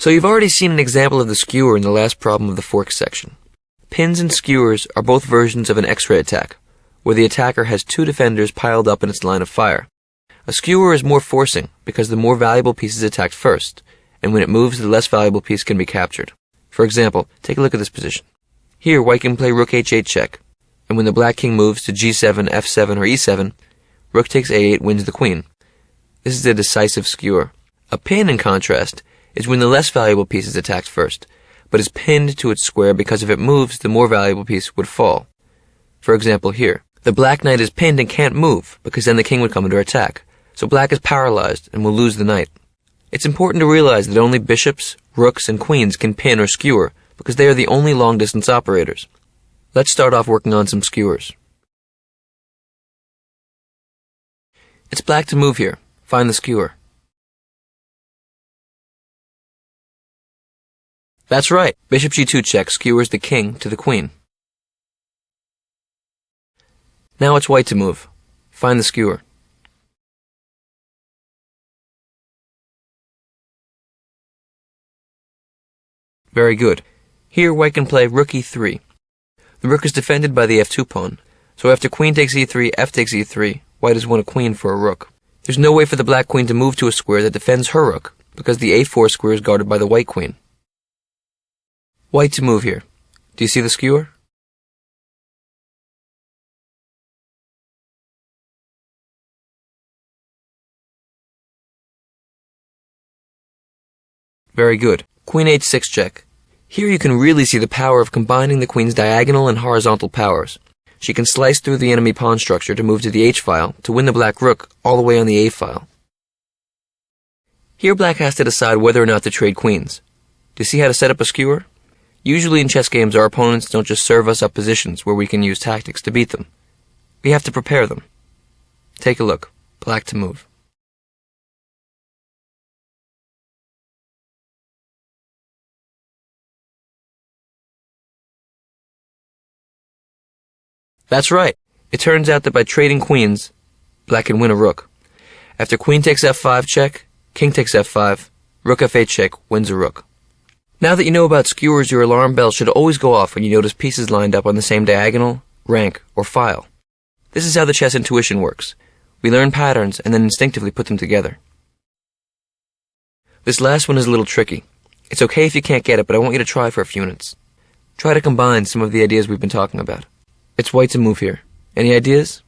So you've already seen an example of the skewer in the last problem of the forks section. Pins and skewers are both versions of an X-ray attack, where the attacker has two defenders piled up in its line of fire. A skewer is more forcing because the more valuable piece is attacked first, and when it moves, the less valuable piece can be captured. For example, take a look at this position. Here, white can play rook h8 check, and when the black king moves to g7, f7, or e7, rook takes a8 wins the queen. This is a decisive skewer. A pin, in contrast, is when the less valuable piece is attacked first, but is pinned to its square because if it moves, the more valuable piece would fall. For example here, the black knight is pinned and can't move, because then the king would come under attack, so black is paralyzed and will lose the knight. It's important to realize that only bishops, rooks, and queens can pin or skewer, because they are the only long-distance operators. Let's start off working on some skewers. It's black to move here. Find the skewer. That's right, bishop g2 check skewers the king to the queen. Now it's white to move. Find the skewer. Very good. Here white can play rook e3. The rook is defended by the f2 pawn, so after queen takes e3, f takes e3, white has won a queen for a rook. There's no way for the black queen to move to a square that defends her rook, because the a4 square is guarded by the white queen. White to move here. Do you see the skewer? Very good. Queen h6 check. Here you can really see the power of combining the queen's diagonal and horizontal powers. She can slice through the enemy pawn structure to move to the h-file to win the black rook all the way on the a-file. Here black has to decide whether or not to trade queens. Do you see how to set up a skewer? Usually in chess games our opponents don't just serve us up positions where we can use tactics to beat them. We have to prepare them. Take a look. Black to move. That's right. It turns out that by trading queens, black can win a rook. After queen takes f5 check, king takes f5, rook f8 check wins a rook. Now that you know about skewers, your alarm bell should always go off when you notice pieces lined up on the same diagonal, rank, or file. This is how the chess intuition works. We learn patterns and then instinctively put them together. This last one is a little tricky. It's okay if you can't get it, but I want you to try for a few minutes. Try to combine some of the ideas we've been talking about. It's white to move here. Any ideas?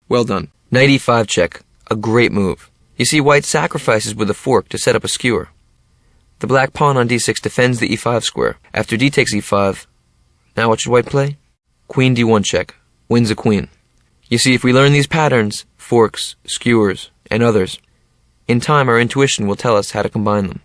Well done. Knight e5 check. A great move. You see, white sacrifices with a fork to set up a skewer. The black pawn on d6 defends the e5 square. After d takes e5, now what should white play? Queen d1 check. Wins a queen. You see, if we learn these patterns, forks, skewers, and others, in time our intuition will tell us how to combine them.